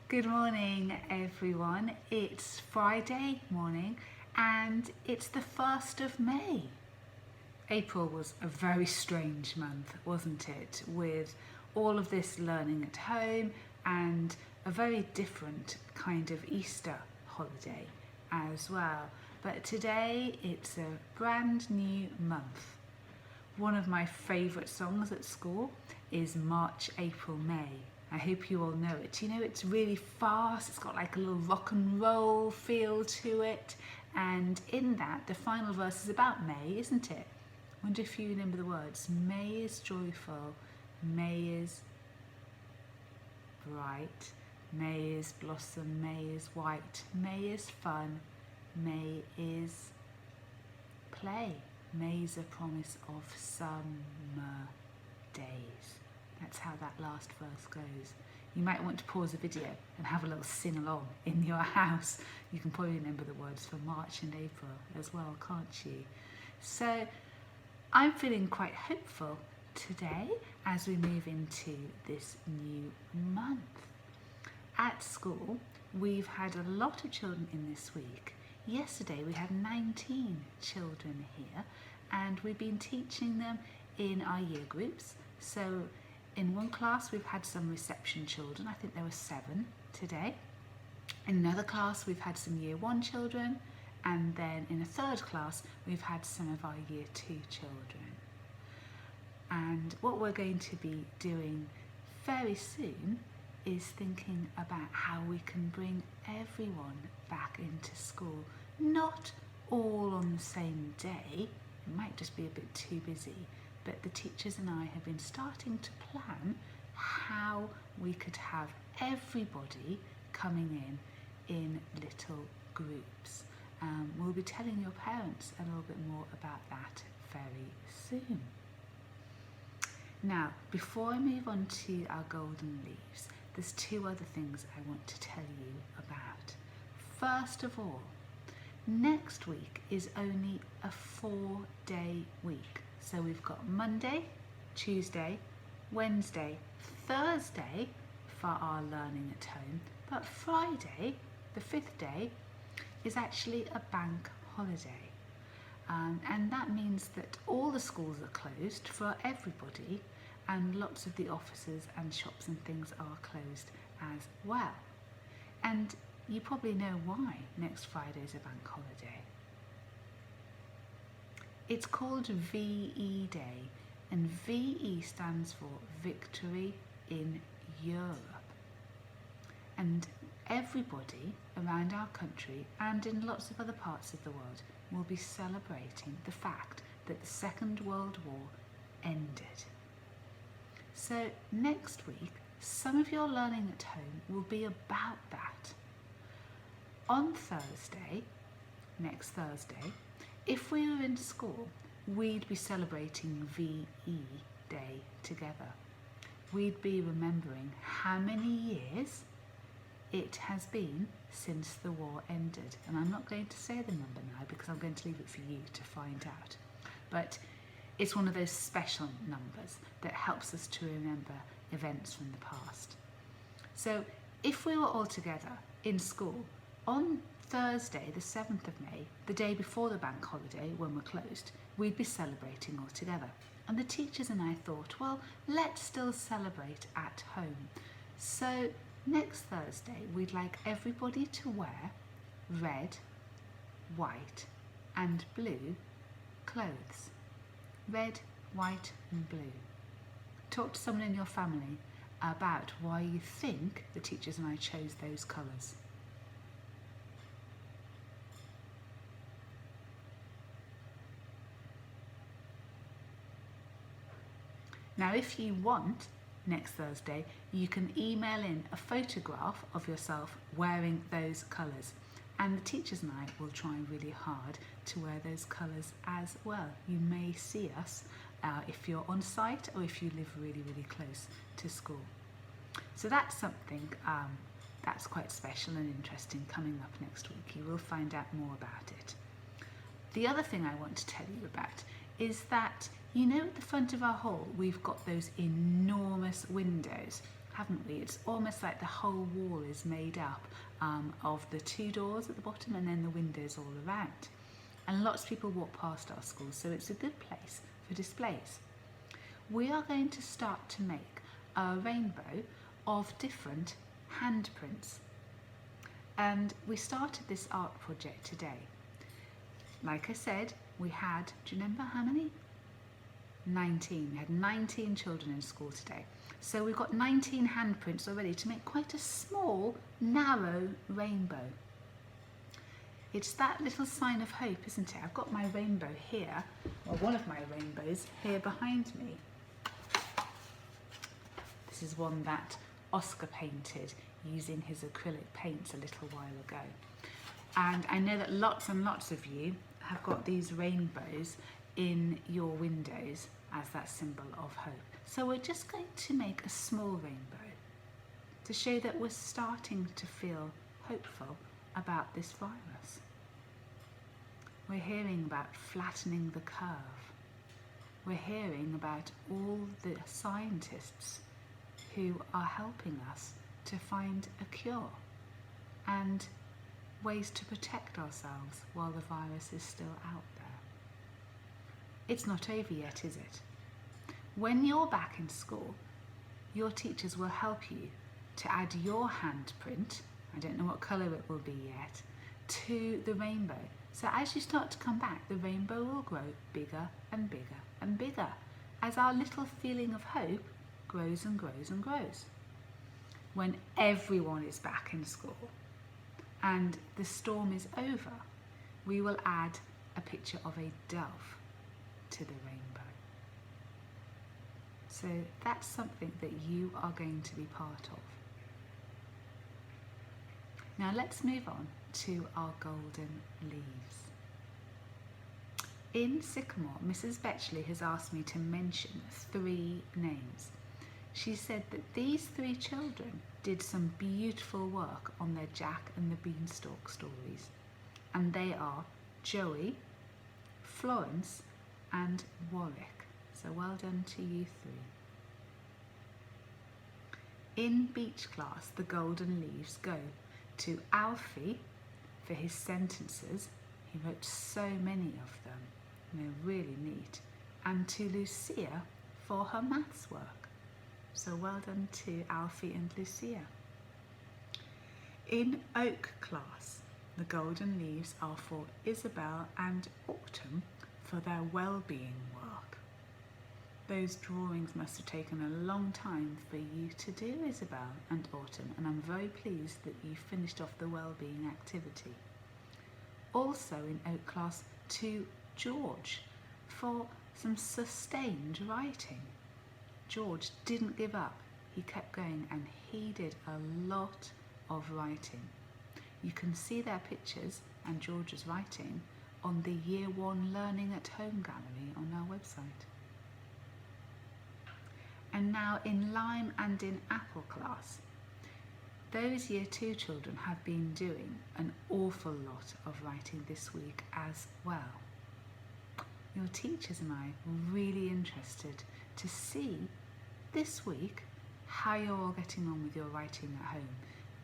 Good morning, everyone. It's Friday morning and it's the 1st of May. April was a very strange month, wasn't it? With all of this learning at home and a very different kind of Easter holiday as well. But today it's a brand new month. One of my favourite songs at school is March, April, May. I hope you all know it. You know, it's really fast, it's got like a little rock and roll feel to it, and in that the final verse is about May, isn't it? I wonder if you remember the words. May is joyful, May is bright, May is blossom, May is white, May is fun, May is play, May is a promise of summer days. That's how that last verse goes. You might want to pause the video and have a little sing along in your house. You can probably remember the words for March and April as well, can't you? So I'm feeling quite hopeful today as we move into this new month. At school, we've had a lot of children in this week. Yesterday we had 19 children here and we've been teaching them in our year groups. So in one class we've had some reception children, I think there were 7 today. In another class we've had some year 1 children, and then in a third class we've had some of our year 2 children. And what we're going to be doing very soon is thinking about how we can bring everyone back into school. Not all on the same day, it might just be a bit too busy, but the teachers and I have been starting to plan how we could have everybody coming in little groups. We'll be telling your parents a little bit more about that very soon. Now, before I move on to our golden leaves, there's 2 other things I want to tell you about. First of all, next week is only a 4-day week. So we've got Monday, Tuesday, Wednesday, Thursday for our learning at home, but Friday, the 5th day, is actually a bank holiday. And that means that all the schools are closed for everybody, and lots of the offices and shops and things are closed as well. And you probably know why next Friday is a bank holiday. It's called VE Day, and VE stands for Victory in Europe. And everybody around our country and in lots of other parts of the world will be celebrating the fact that the Second World War ended. So next week, some of your learning at home will be about that. On Thursday, next Thursday, if we were in school, we'd be celebrating VE Day together. We'd be remembering how many years it has been since the war ended. And I'm not going to say the number now because I'm going to leave it for you to find out. But it's one of those special numbers that helps us to remember events from the past. So if we were all together in school on Thursday, the 7th of May, the day before the bank holiday when we're closed, we'd be celebrating all together. And the teachers and I thought, well, let's still celebrate at home. So next Thursday, we'd like everybody to wear red, white and blue clothes. Red, white and blue. Talk to someone in your family about why you think the teachers and I chose those colours. Now, if you want, next Thursday, you can email in a photograph of yourself wearing those colours. And the teachers and I will try really hard to wear those colours as well. You may see us if you're on site or if you live really, really close to school. So that's something that's quite special and interesting coming up next week. You will find out more about it. The other thing I want to tell you about is that, you know, at the front of our hall, we've got those enormous windows. haven't we? It's almost like the whole wall is made up of the 2 doors at the bottom and then the windows all around. And lots of people walk past our school, so it's a good place for displays. We are going to start to make a rainbow of different handprints. And we started this art project today. Like I said, we had, do you remember how many? 19. We had 19 children in school today. So we've got 19 handprints already to make quite a small, narrow rainbow. It's that little sign of hope, isn't it? I've got my rainbow here, or one of my rainbows here behind me. This is one that Oscar painted using his acrylic paints a little while ago. And I know that lots and lots of you have got these rainbows in your windows as that symbol of hope. So we're just going to make a small rainbow to show that we're starting to feel hopeful about this virus. We're hearing about flattening the curve. We're hearing about all the scientists who are helping us to find a cure and ways to protect ourselves while the virus is still out there. It's not over yet, is it? When you're back in school, your teachers will help you to add your handprint, I don't know what colour it will be yet, to the rainbow. So as you start to come back, the rainbow will grow bigger and bigger and bigger as our little feeling of hope grows and grows and grows. When everyone is back in school and the storm is over, we will add a picture of a dove to the rainbow. So that's something that you are going to be part of. Now let's move on to our golden leaves. In Sycamore, Mrs. Betchley has asked me to mention 3 names. She said that these 3 children did some beautiful work on their Jack and the Beanstalk stories. And they are Joey, Florence and Warwick. So well done to you 3. In beach class, the golden leaves go to Alfie for his sentences. He wrote so many of them. They're really neat. And to Lucia for her maths work. So well done to Alfie and Lucia. In Oak class, the golden leaves are for Isabel and Autumn for their well-being work. Those drawings must have taken a long time for you to do, Isabel and Autumn, and I'm very pleased that you finished off the well-being activity. Also in Oak class, to George for some sustained writing. George didn't give up, he kept going and he did a lot of writing. You can see their pictures and George's writing on the Year 1 Learning at Home gallery on our website. And now in Lime and in Apple class, those Year 2 children have been doing an awful lot of writing this week as well. Your teachers and I are really interested to see this week how you're all getting on with your writing at home.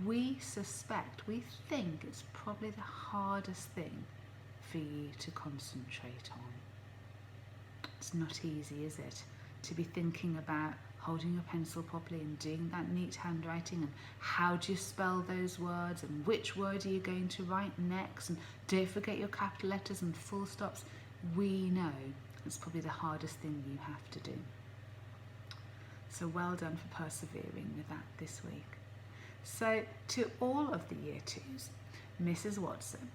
We think it's probably the hardest thing for you to concentrate on. It's not easy, is it? To be thinking about holding your pencil properly and doing that neat handwriting and how do you spell those words and which word are you going to write next, and don't forget your capital letters and full stops. We know it's probably the hardest thing you have to do. So well done for persevering with that this week. So to all of the Year 2s, Mrs. Watson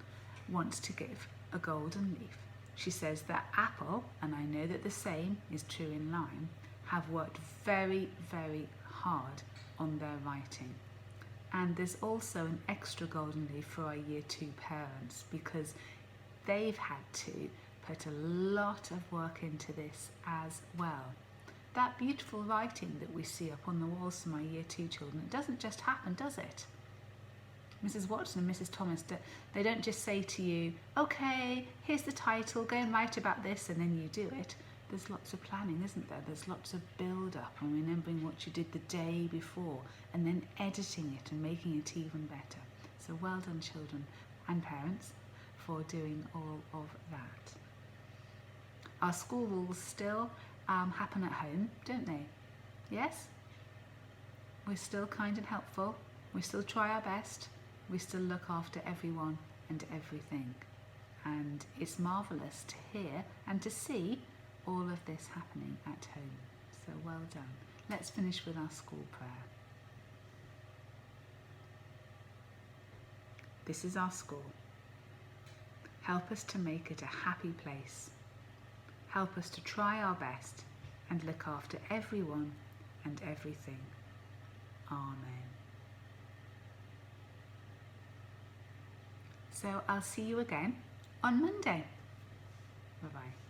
wants to give a golden leaf. She says that Apple, and I know that the same is true in Lime, have worked very, very hard on their writing. And there's also an extra golden leaf for our Year 2 parents because they've had to put a lot of work into this as well. That beautiful writing that we see up on the walls from our Year 2 children, it doesn't just happen, does it? Mrs. Watson and Mrs. Thomas, they don't just say to you, okay, here's the title, go and write about this, and then you do it. there's lots of planning, isn't there? There's lots of build-up and remembering what you did the day before and then editing it and making it even better. So well done, children and parents, for doing all of that. Our school rules still happen at home, don't they? Yes? We're still kind and helpful. We still try our best. We still look after everyone and everything. And it's marvellous to hear and to see all of this happening at home. So well done. Let's finish with our school prayer. This is our school. Help us to make it a happy place. Help us to try our best and look after everyone and everything. Amen. So I'll see you again on Monday. Bye-bye.